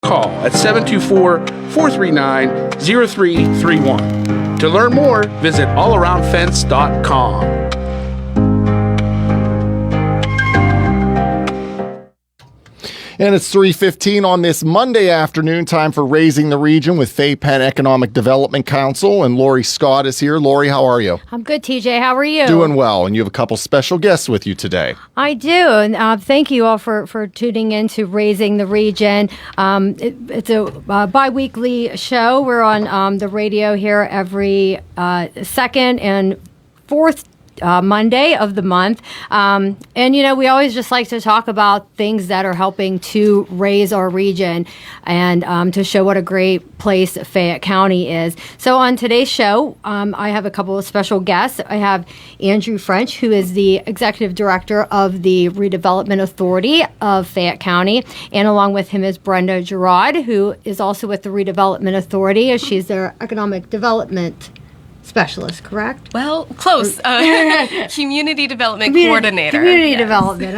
Call at 724-439-0331. To learn more, visit allaroundfence.com. And it's 3:15 on this Monday afternoon, time for Raising the Region with Fay Penn Economic Development Council. And Lori Scott is here. Lori, how are you? I'm good, TJ. How are you? Doing well. And you have a couple special guests with you today. I do. And thank you all for tuning in to Raising the Region. It's a bi-weekly show. We're on the radio here every second and fourth Monday of the month. And, we always just like to talk about things that are helping to raise our region and to show what a great place Fayette County is. So on today's show, I have a couple of special guests. I have Andrew French, who is the Executive Director of the Redevelopment Authority of Fayette County. And along with him is Brenda Gerard, who is also with the Redevelopment Authority. She's their Economic Development Specialist, correct? Well, close. Community Development Coordinator. Community development.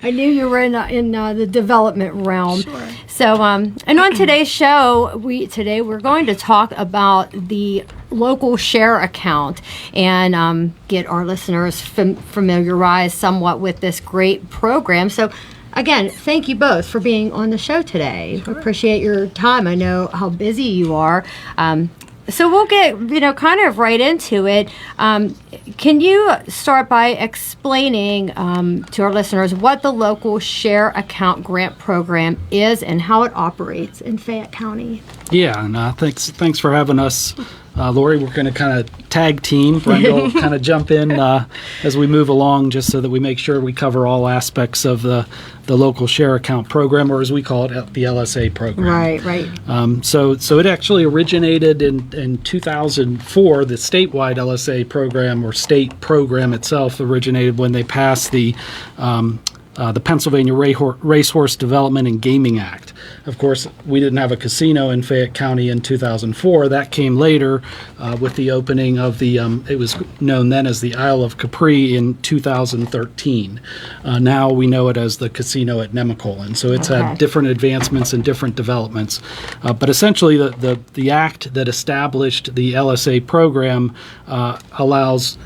I knew you were in the development realm. Sure. So, and on today's show, we're going to talk about the local share account and get our listeners familiarized somewhat with this great program. So, again, thank you both for being on the show today. Sure. Appreciate your time. I know how busy you are. So we'll get, kind of right into it. Can you start by explaining to our listeners what the local share account grant program is and how it operates in Fayette County? Yeah, and thanks for having us. Lori, we're going to kind of tag team. Brenda will kind of jump in as we move along, just so that we make sure we cover all aspects of the local share account program, or as we call it, the LSA program. Right. So it actually originated in 2004. The statewide LSA program, or state program itself, originated when they passed the Pennsylvania Racehorse Development and Gaming Act. Of course, we didn't have a casino in Fayette County in 2004. That came later with the opening of it was known then as the Isle of Capri in 2013. Now we know it as the casino at Nemacolin. So it's had different advancements and different developments. But essentially, the act that established the LSA program allows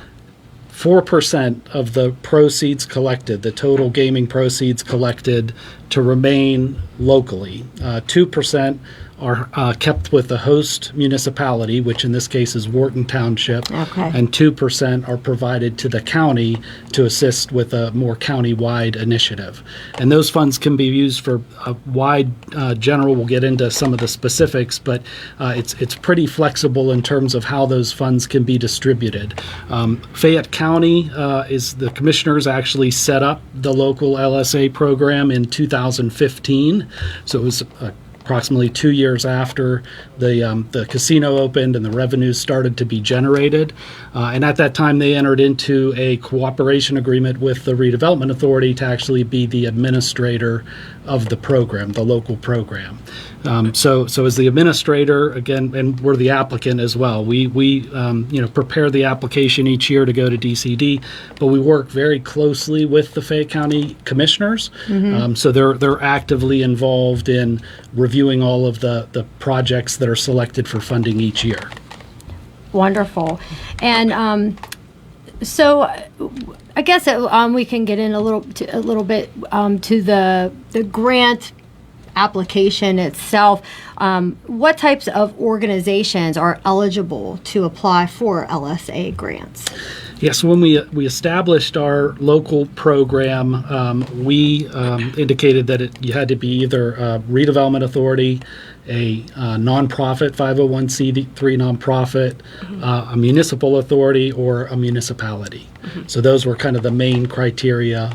4% of the proceeds collected, the total gaming proceeds collected, to remain locally. 2% are kept with the host municipality, which in this case is Wharton Township, and 2% are provided to the county to assist with a more county-wide initiative. And those funds can be used for a wide general. We'll get into some of the specifics, but it's pretty flexible in terms of how those funds can be distributed. Fayette County the commissioners actually set up the local LSA program in 2015, so it was approximately 2 years after the casino opened and the revenues started to be generated. And at that time, they entered into a cooperation agreement with the Redevelopment Authority to actually be the administrator of the program, the local program. So as the administrator, again, and we're the applicant as well, we prepare the application each year to go to DCD, but we work very closely with the Fayette County commissioners. So they're actively involved in reviewing all of the projects that are selected for funding each year. Wonderful. And so I guess we can get in a little bit to the grant application itself. What types of organizations are eligible to apply for LSA grants? Yes, when we established our local program, we indicated that you had to be either a redevelopment authority, a nonprofit, 501c3 nonprofit, a municipal authority, or a municipality. So those were kind of the main criteria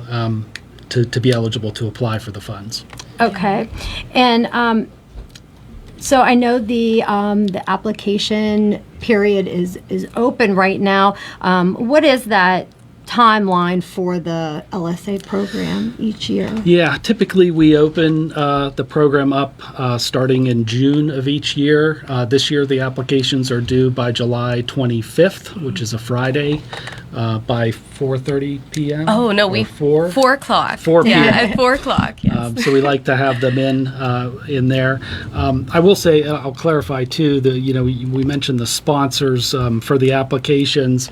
to be eligible to apply for the funds. Okay, and so I know the application period is open right now. What is that timeline for the LSA program each year? Yeah, typically we open the program up starting in June of each year. This year the applications are due by July 25th, which is a Friday, by 4:30 p.m. Oh no, or 4 o'clock. 4 p.m. Yeah, at 4 o'clock. Yes. So we like to have them in there. I will say, I'll clarify too. We mentioned the sponsors for the applications.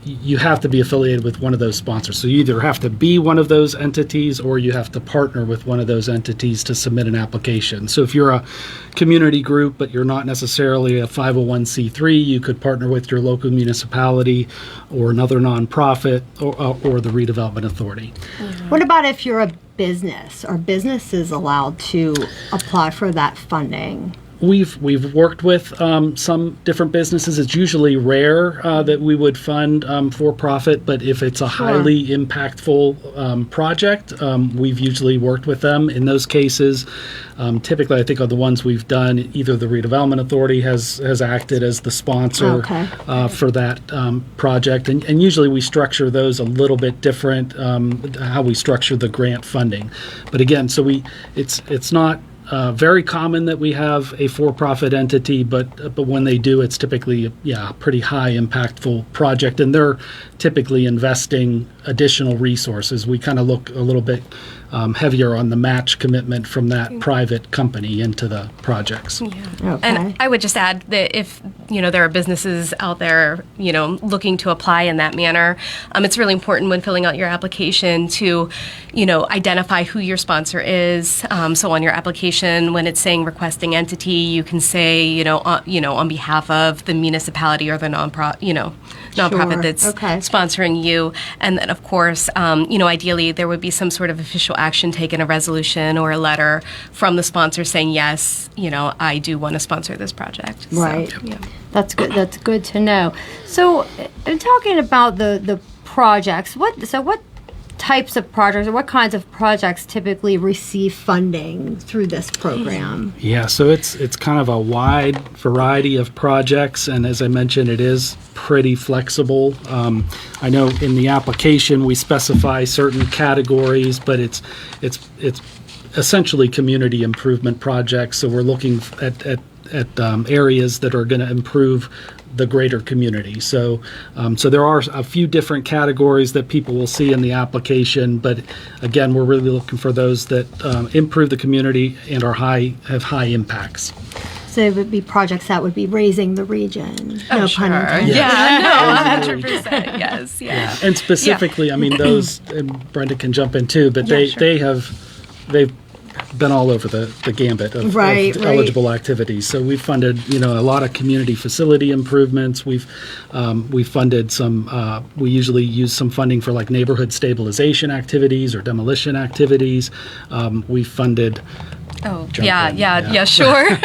You have to be affiliated with one of those sponsors. So you either have to be one of those entities or you have to partner with one of those entities to submit an application. So if you're a community group, but you're not necessarily a 501c3, you could partner with your local municipality or another nonprofit or the redevelopment authority. What about if you're a business? Are businesses allowed to apply for that funding? We've worked with some different businesses. It's usually rare that we would fund for profit, but if it's a highly impactful project, we've usually worked with them. In those cases, typically I think of the ones we've done, either the redevelopment authority has acted as the sponsor for that project, and usually we structure those a little bit different how we structure the grant funding. But again, so it's not very common that we have a for-profit entity, but when they do, it's typically a pretty high impactful project, and they're typically investing additional resources. We kind of look a little bit heavier on the match commitment from that private company into the projects. Yeah. Okay. And I would just add that if there are businesses out there looking to apply in that manner, it's really important when filling out your application to identify who your sponsor is. So on your application, when it's saying requesting entity, you can say on behalf of the municipality or the nonprofit that's sponsoring you. And then of course ideally there would be some sort of official action taken, a resolution or a letter from the sponsor saying, yes, I do want to sponsor this project. Right. So, yeah. That's good. That's good to know. So, talking about the projects, what types of projects or what kinds of projects typically receive funding through this program? Yeah, so it's kind of a wide variety of projects, and as I mentioned, it is pretty flexible. I know in the application we specify certain categories, but it's essentially community improvement projects. So we're looking at areas that are going to improve the greater community. So there are a few different categories that people will see in the application, but again, we're really looking for those that improve the community and have high impacts. So it would be projects that would be raising the region. Oh, No sure. pun intended. Yeah, no, 100%. Yes, yeah. And specifically, I mean, those, and Brenda can jump in too, but they've been all over the gambit of eligible activities. So we've funded, a lot of community facility improvements. We've funded some. We usually use some funding for like neighborhood stabilization activities or demolition activities. We've funded. Oh, yeah, sure.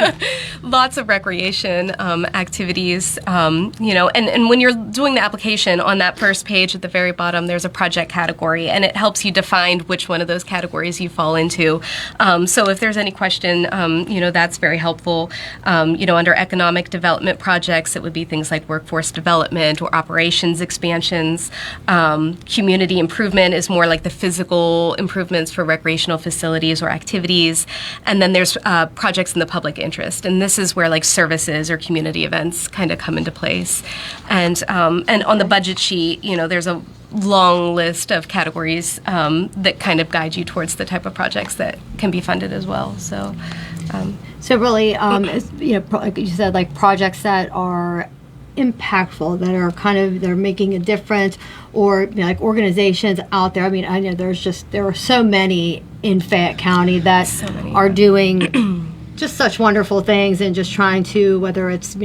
Lots of recreation activities, and when you're doing the application, on that first page at the very bottom, there's a project category, and it helps you define which one of those categories you fall into. So if there's any question, that's very helpful. Under economic development projects, it would be things like workforce development or operations expansions. Community improvement is more like the physical improvements for recreational facilities or activities. And then there's projects in the public interest, and this is where like services or community events kind of come into place. And on the budget sheet, there's a long list of categories that kind of guide you towards the type of projects that can be funded as well. So really, like you said, like projects that are impactful, that are they're making a difference, or like organizations out there. I mean, I know there are so many in Fayette County that are doing just such wonderful things, and just trying to, whether it's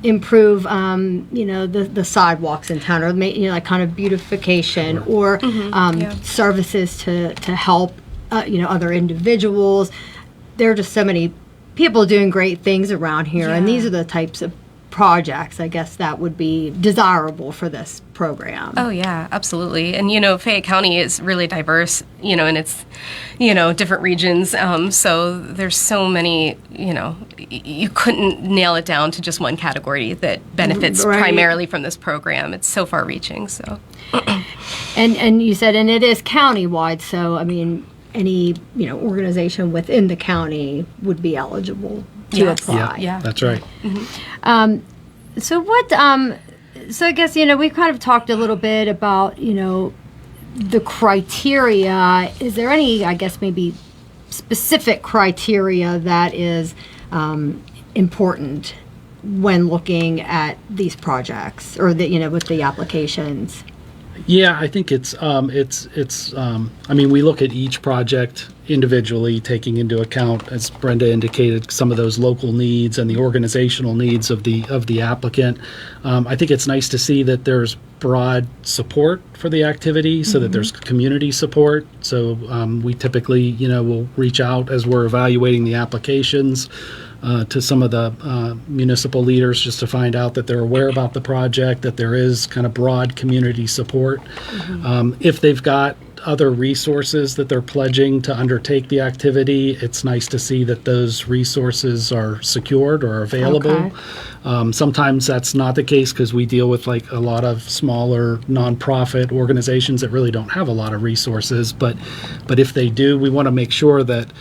improve the sidewalks in town, or like kind of beautification, or services to help other individuals. There are just so many people doing great things around here, and these are the types of projects, I guess, that would be desirable for this program. Oh yeah, absolutely. And Fayette County is really diverse, in its different regions. So there's so many, you couldn't nail it down to just one category that benefits primarily from this program. It's so far reaching. So And you said, and it is countywide, so I mean, any organization within the county would be eligible to Yes. apply. Yeah. That's right. So what? So I guess we kind of talked a little bit about the criteria. Is there any, I guess, maybe specific criteria that is important when looking at these projects or with the applications? Yeah, I think it's I mean, we look at each project individually, taking into account, as Brenda indicated, some of those local needs and the organizational needs of the applicant. I think it's nice to see that there's broad support for the activity, so that there's community support. So we typically, will reach out as we're evaluating the applications to some of the municipal leaders just to find out that they're aware about the project, that there is kind of broad community support. If they've got other resources that they're pledging to undertake the activity, it's nice to see that those resources are secured or available. Okay. Sometimes that's not the case because we deal with like a lot of smaller nonprofit organizations that really don't have a lot of resources. But if they do, we want to make sure that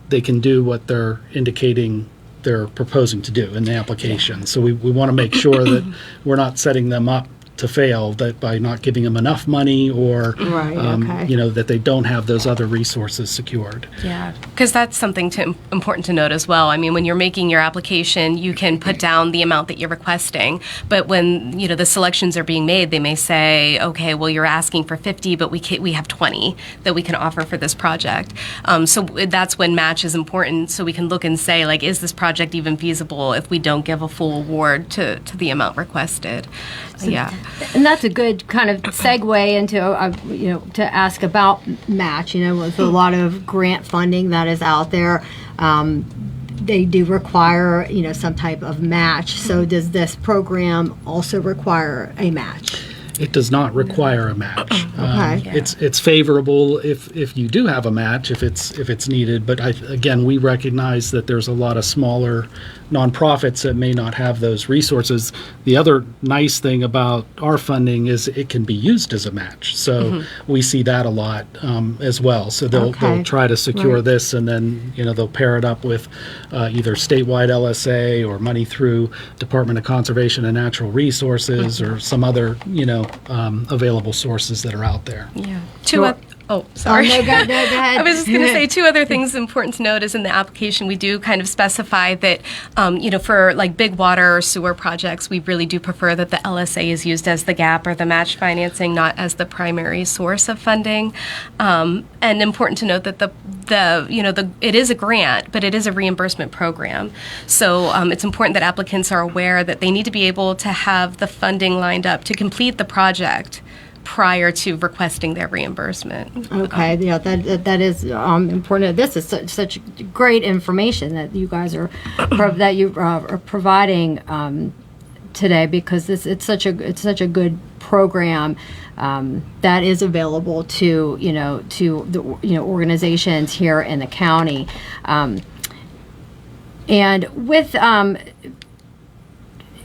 they can do what they're indicating they're proposing to do in the application. So we want to make sure that we're not setting them up to fail, that by not giving them enough money or that they don't have those other resources secured. Yeah, because that's something important to note as well. I mean, when you're making your application, you can put down the amount that you're requesting, but when the selections are being made, they may say, okay, well, you're asking for 50, but we have 20 that we can offer for this project. So that's when match is important, so we can look and say, like, is this project even feasible if we don't give a full award to the amount requested? Yeah. And that's a good kind of segue into, to ask about match. With a lot of grant funding that is out there, they do require, some type of match. So does this program also require a match? It does not require a match. Okay. It's favorable if you do have a match, if it's needed. But again, we recognize that there's a lot of smaller nonprofits that may not have those resources. The other nice thing about our funding is it can be used as a match. So we see that a lot as well. So they'll try to secure this, and then they'll pair it up with either statewide LSA or money through Department of Conservation and Natural Resources or some other available sources that are out there. Yeah. Sorry. No, go ahead. I was just going to say two other things important to note is in the application we do kind of specify that, for like big water or sewer projects, we really do prefer that the LSA is used as the gap or the match financing, not as the primary source of funding. And important to note that it is a grant, but it is a reimbursement program. So it's important that applicants are aware that they need to be able to have the funding lined up to complete the project prior to requesting their reimbursement. Okay, that is important. This is such great information that you guys are are providing today, because it's such a good program that is available to the organizations here in the county, and with.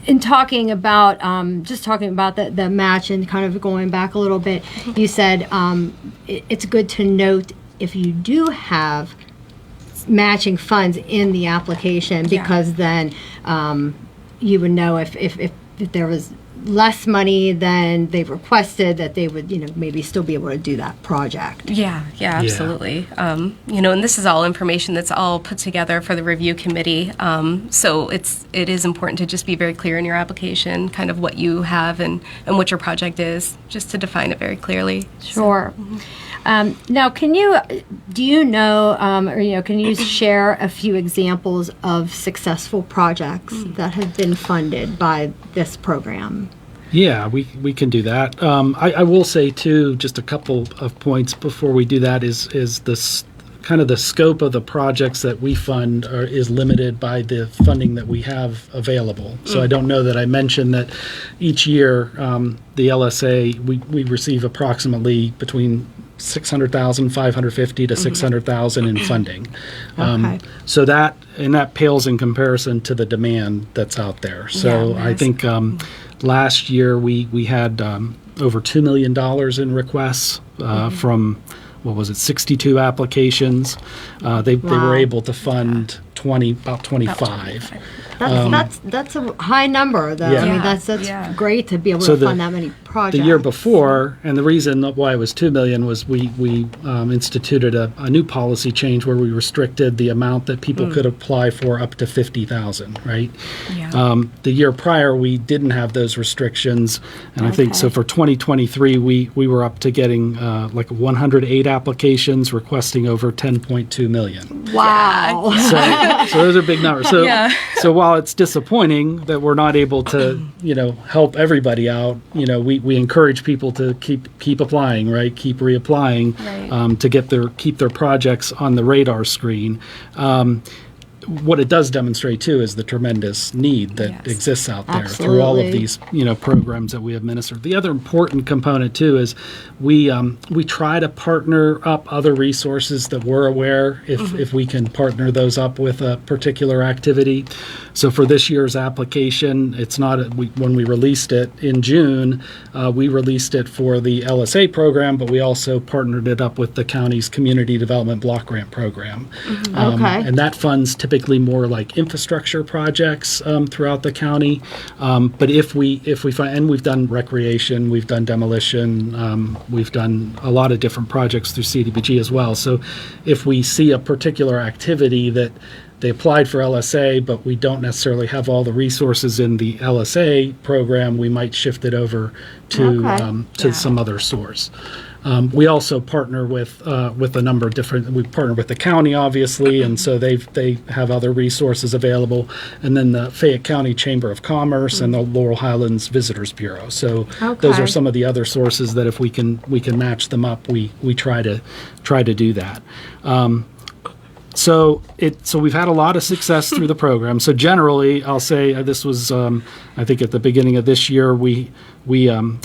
In talking about the match and kind of going back a little bit, you said it's good to note if you do have matching funds in the application, because then you would know if there was less money than they've requested, that they would maybe still be able to do that project. Yeah, absolutely. And this is all information that's all put together for the review committee. So it is important to just be very clear in your application, kind of what you have and what your project is, just to define it very clearly. Sure. Now, can you share a few examples of successful projects that have been funded by this program? Yeah, we can do that. I will say too, just a couple of points before we do that is this kind of the scope of the projects that we fund is limited by the funding that we have available. So I don't know that I mentioned that each year the LSA we receive approximately between $600,550 to $600,000 in funding. So that pales in comparison to the demand that's out there. So I think last year we had over $2 million in requests from, 62 applications. They were able to fund about 25. That's a high number, though. Yeah. I mean, that's great to be able to fund that many projects. The year before, and the reason why it was $2 million was we instituted a new policy change where we restricted the amount that people could apply for up to $50,000. Right. Yeah. The year prior, we didn't have those restrictions, and I think so. For 2023, we were up to getting 108 applications requesting over $10.2 million. Wow. So those are big numbers. So while it's disappointing that we're not able to, help everybody out, we encourage people to keep applying, right? Keep reapplying, right. To keep their projects on the radar screen. What it does demonstrate too is the tremendous need that exists out there through all of these programs that we administer. The other important component too is we try to partner up other resources that we're aware if we can partner those up with a particular activity. So for this year's application, it's not when we released it in June, we released it for the LSA program, but we also partnered it up with the county's Community Development Block Grant Program. And that funds typically more like infrastructure projects throughout the county. But if we find, and we've done recreation, we've done demolition, we've done a lot of different projects through CDBG as well. So if we see a particular activity that they applied for LSA, but we don't necessarily have all the resources in the LSA program, we might shift it over to some other source. We also partner with a number of different. We partner with the county, obviously, and so they have other resources available, and then the Fayette County Chamber of Commerce and the Laurel Highlands Visitors Bureau. So those are some of the other sources that if we can match them up, we try to do that. So we've had a lot of success through the program. So generally, I'll say this was, I think at the beginning of this year, we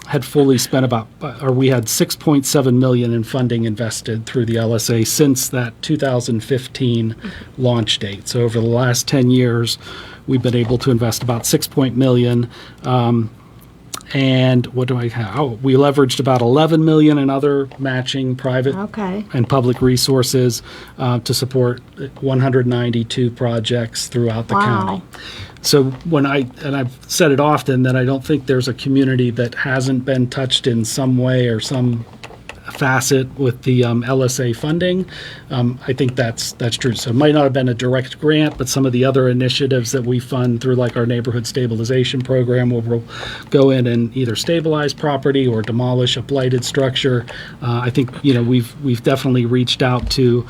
had fully spent we had $6.7 million in funding invested through the LSA since that 2015 launch date. So over the last 10 years, we've been able to invest about $6 million. And what do I have? Oh, we leveraged about $11 million in other matching private and public resources to support 192 projects throughout the county. So I've said it often that I don't think there's a community that hasn't been touched in some way or some facet with the LSA funding. I think that's true. So it might not have been a direct grant, but some of the other initiatives that we fund through like our neighborhood stabilization program, where we'll go in and either stabilize property or demolish a blighted structure. I think we've definitely reached out to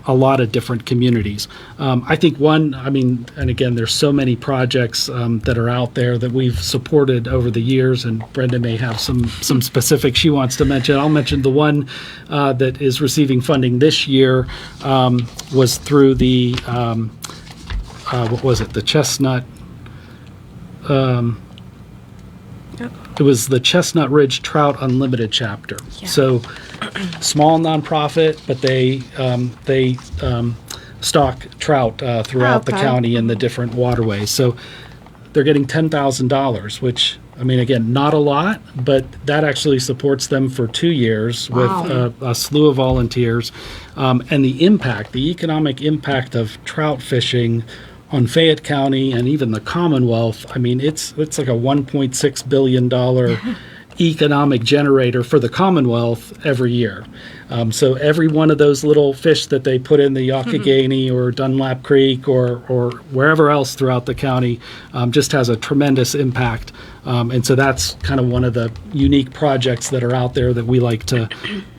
a lot of different communities. I think and again, there's so many projects that are out there that we've supported over the years, and Brenda may have some specifics she wants to mention. I'll mention the one that is receiving funding this year was through the, the Chestnut, it was the Chestnut Ridge Trout Unlimited chapter. Yeah. So small nonprofit, but they stock trout throughout the county in the different waterways. So they're getting $10,000, which, I mean, again, not a lot, but that actually supports them for 2 years with a slew of volunteers. And the economic impact of trout fishing on Fayette County and even the Commonwealth, I mean, it's like a $1.6 billion economic generator for the Commonwealth every year. So every one of those little fish that they put in the Youghiogheny or Dunlap Creek or wherever else throughout the county just has a tremendous impact. And so that's kind of one of the unique projects that are out there that we like to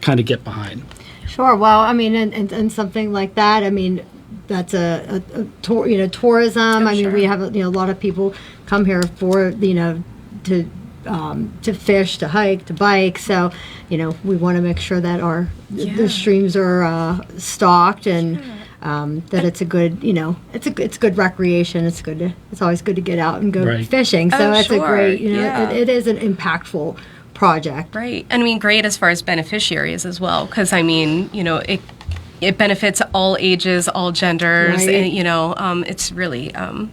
kind of get behind. Sure. Well, I mean, and something like that, I mean, that's tourism. I mean, we have a lot of people come here for to fish, to hike, to bike. So we want to make sure that the streams are stocked and that it's a good it's good recreation. It's always good to get out and go fishing. So it's a great it is an impactful project. Right. And I mean, great as far as beneficiaries as well, because I mean, it benefits all ages, all genders. Right. And, it's really, a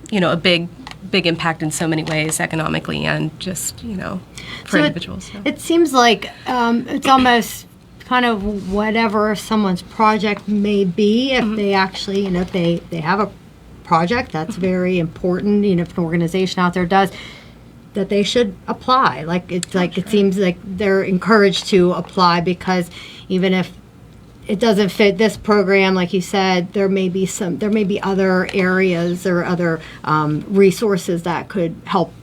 big impact in so many ways, economically and just, for individuals. It seems like it's almost kind of whatever someone's project may be, if they actually, if they have a project that's very important, if an organization out there does, that they should apply. It seems like they're encouraged to apply, because even if it doesn't fit this program, like you said, there may be other areas or other resources that could help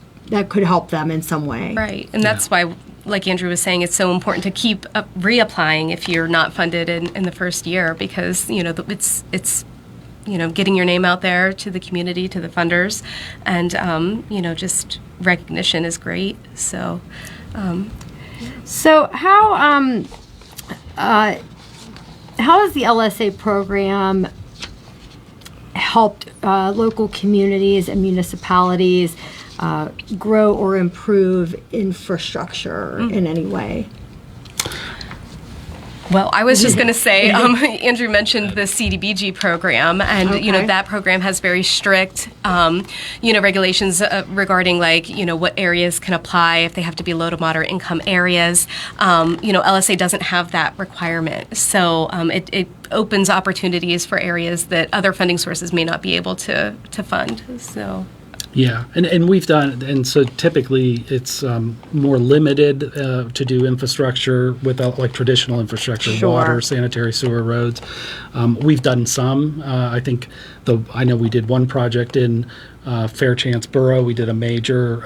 them in some way. Right, and that's why, like Andrew was saying, it's so important to keep reapplying if you're not funded in the first year, because it's getting your name out there to the community, to the funders, and just recognition is great. So, how has the LSA program helped local communities and municipalities grow or improve infrastructure in any way? Well, I was just going to say, Andrew mentioned the CDBG program, and that program has very strict, regulations regarding what areas can apply, if they have to be low to moderate income areas. LSA doesn't have that requirement, so it opens opportunities for areas that other funding sources may not be able to fund. So. Yeah, and we've done, and so typically it's more limited to do infrastructure without traditional infrastructure, water, sanitary sewer, roads. We've done some. I know we did one project in Fairchance Borough. We did a major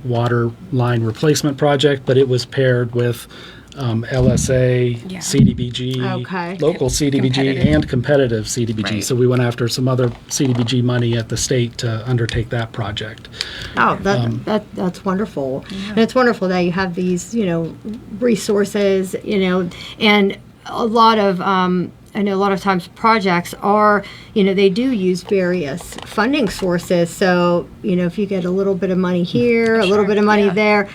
water line replacement project, but it was paired with LSA, CDBG, local CDBG, and competitive CDBG. Right. So we went after some other CDBG money at the state to undertake that project. Oh, that's wonderful. Yeah. And it's wonderful that you have these, resources, and a lot of, I know a lot of times projects are, they do use various funding sources. So, if you get a little bit of money here, a little bit of money there,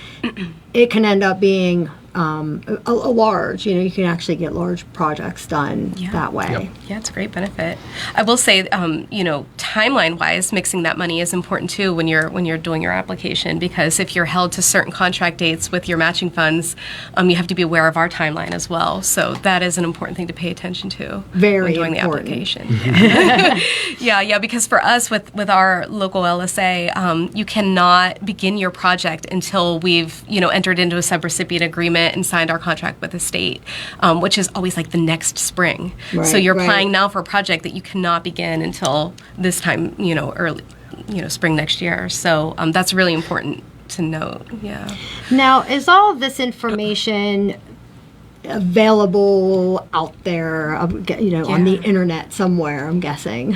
it can end up being a large, you can actually get large projects done that way. Yep. Yeah, it's a great benefit. I will say, timeline-wise, mixing that money is important too when you're doing your application, because if you're held to certain contract dates with your matching funds, you have to be aware of our timeline as well. So that is an important thing to pay attention to when doing the application. Yeah, because for us with our local LSA, you cannot begin your project until we've entered into a subrecipient agreement and signed our contract with the state, which is always the next spring. Right, so you're applying now for a project that you cannot begin until this time, early, spring next year. So that's really important to note. Yeah. Now, is all of this information available out there, on the internet somewhere, I'm guessing?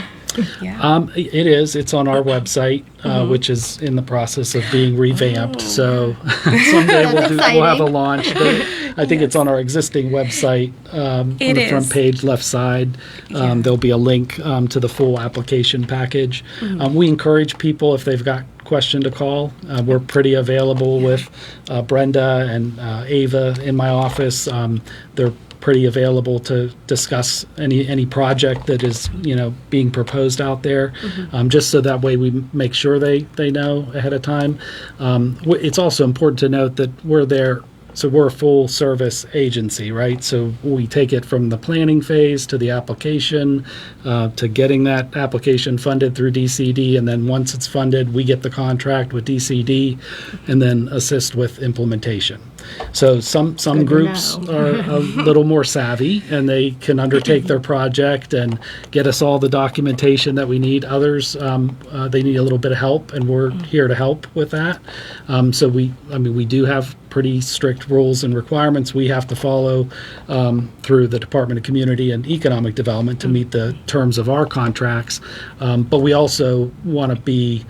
Yeah. It is. It's on our website, which is in the process of being revamped. So someday we'll have a launch. But I think it's on our existing website on the front page, left side. There'll be a link to the full application package. We encourage people, if they've got question, to call. We're pretty available with Brenda and Ava in my office. They're pretty available to discuss any project that is being proposed out there, just so that way we make sure they know ahead of time. It's also important to note that we're there. So we're a full service agency, right? So we take it from the planning phase to the application, to getting that application funded through DCD, and then once it's funded, we get the contract with DCD and then assist with implementation. So some groups are a little more savvy, and they can undertake their project and get us all the documentation that we need. Others, they need a little bit of help, and we're here to help with that. So we do have pretty strict rules and requirements we have to follow through the Department of Community and Economic Development to meet the terms of our contracts. But we also want to be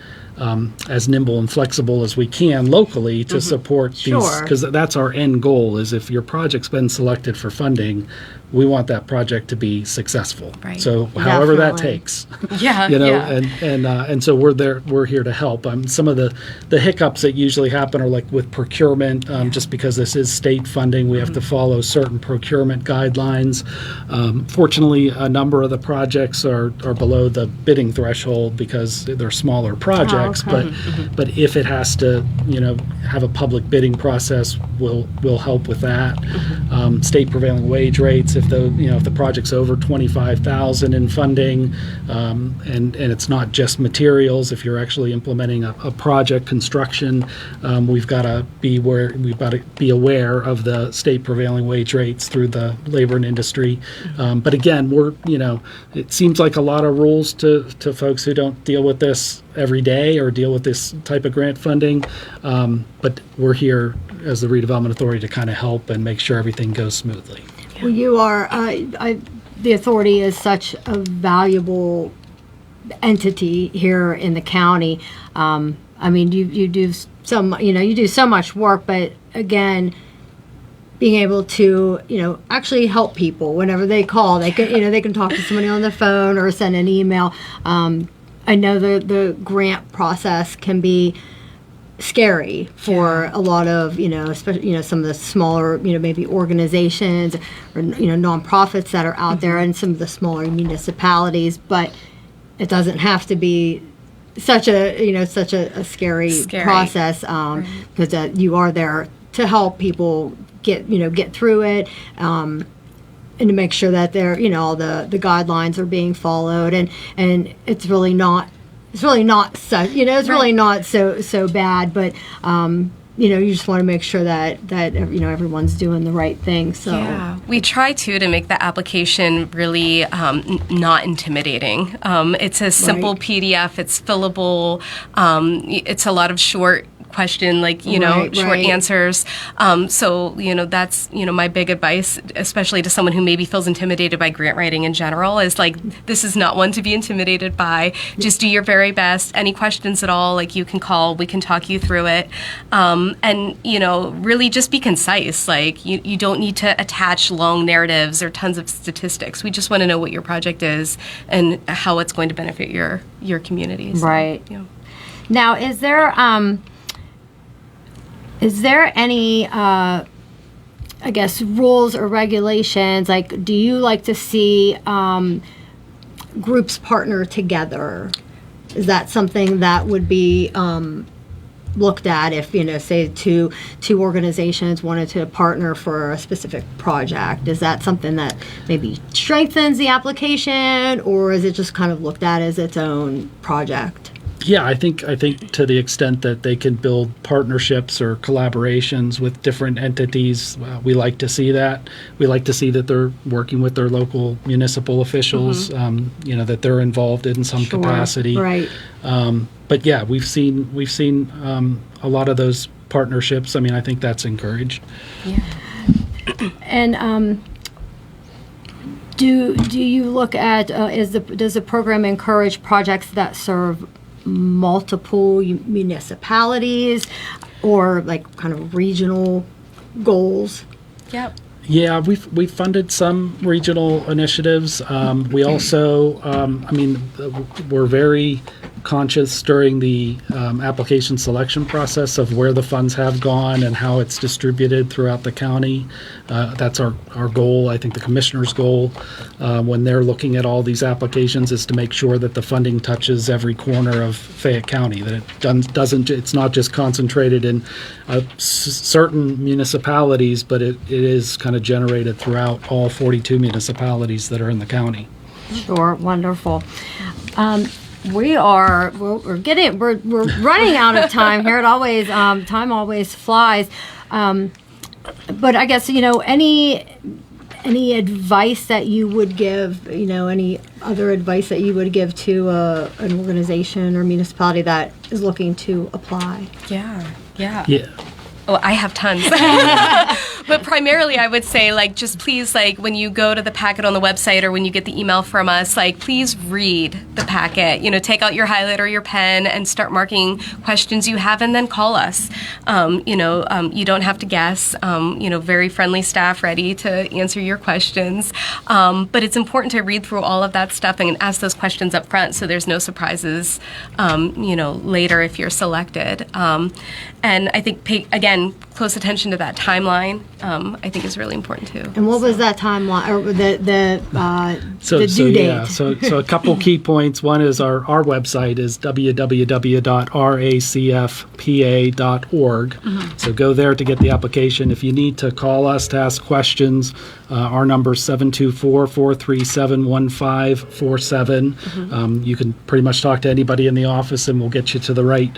as nimble and flexible as we can locally to support these, because that's our end goal. Is if your project's been selected for funding, we want that project to be successful. Right. So however that Definitely. takes, Yeah, you know, yeah. and so we're there. We're here to help. Some of the hiccups that usually happen are like with procurement. Just because this is state funding, we have to follow certain procurement guidelines. Fortunately, a number of the projects are below the bidding threshold because they're smaller projects. okay. But if it has to, you know, have a public bidding process, we'll help with that. State prevailing wage rates, if the project's over 25,000 in funding, and it's not just materials. If you're actually implementing a project construction, we've got to be aware of the state prevailing wage rates through the labor and industry. But again, it seems like a lot of rules to folks who don't deal with this every day or deal with this type of grant funding. But we're here as the redevelopment authority to kind of help and make sure everything goes smoothly. Well, you are, the authority is such a valuable entity here in the county. I mean, you do you do so much work, but again, being able to, actually help people whenever they call, they can talk to somebody on the phone or send an email. I know the grant process can be scary for a lot of, especially, some of the smaller, maybe organizations or, nonprofits that are out there and some of the smaller municipalities, but it doesn't have to be such a scary process, because you are there to help people get through it, and to make sure that they're, all the guidelines are being followed, and it's really not really not so bad, but you just want to make sure that everyone's doing the right thing. So yeah, we try to make the application really not intimidating. It's a simple PDF. It's fillable. It's a lot of short question, short answers. So, that's, my big advice, especially to someone who maybe feels intimidated by grant writing in general, is this is not one to be intimidated by. Just do your very best. Any questions at all, you can call, we can talk you through it. And, really just be concise. You don't need to attach long narratives or tons of statistics. We just want to know what your project is and how it's going to benefit your community. So, right. Now, is there any, rules or regulations? Do you like to see groups partner together? Is that something that would be looked at if, say two organizations wanted to partner for a specific project? Is that something that maybe strengthens the application, or is it just kind of looked at as its own project? Yeah, I think to the extent that they can build partnerships or collaborations with different entities, we like to see that. We like to see that they're working with their local municipal officials, that they're involved in some capacity. Right. But yeah, we've seen a lot of those partnerships. I mean, I think that's encouraged. Yeah. And do you look at does the program encourage projects that serve multiple municipalities or kind of regional goals? Yep. Yeah, we've funded some regional initiatives. We also, we're very conscious during the application selection process of where the funds have gone and how it's distributed throughout the county. That's our goal. I think the commissioner's goal when they're looking at all these applications is to make sure that the funding touches every corner of Fayette County, that it doesn't, it's not just concentrated in certain municipalities, but it is kind of generated throughout all 42 municipalities that are in the county. Sure, wonderful. We're running out of time here. It always time always flies. But I guess any advice that you would give, any other advice that you would give to an organization or municipality that is looking to apply? Yeah. Oh, I have tons. But primarily, I would say, like, just please, like, when you go to the packet on the website or when you get the email from us, like, please read the packet. You know, take out your highlighter or your pen and start marking questions you have, and then call us. You don't have to guess. Very friendly staff ready to answer your questions. But it's important to read through all of that stuff and ask those questions up front so there's no surprises, later if you're selected. And I think, again, close attention to that timeline, I think is really important too. And what was that timeline, or the due date? Yeah, so a couple key points. One is our website is www.racfpa.org. So go there to get the application. If you need to call us to ask questions, our number is 724-437-1547. You can pretty much talk to anybody in the office and we'll get you to the right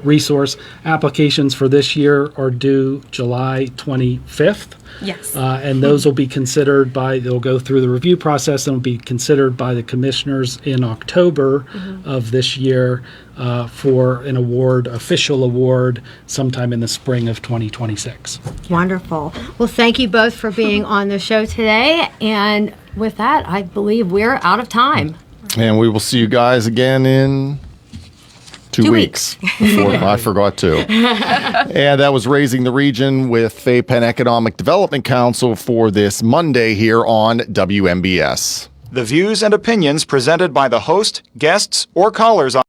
resource. Applications for this year are due July 25th. Yes. And those will be considered they'll go through the review process and will be considered by the commissioners in October of this year for an official award, sometime in the spring of 2026. Wonderful. Well, thank you both for being on the show today. And with that, I believe we're out of time. And we will see you guys again in 2 weeks. Before I forgot to. And that was Raising the Region with Fay Penn Economic Development Council for this Monday here on WMBS. The views and opinions presented by the host, guests, or callers on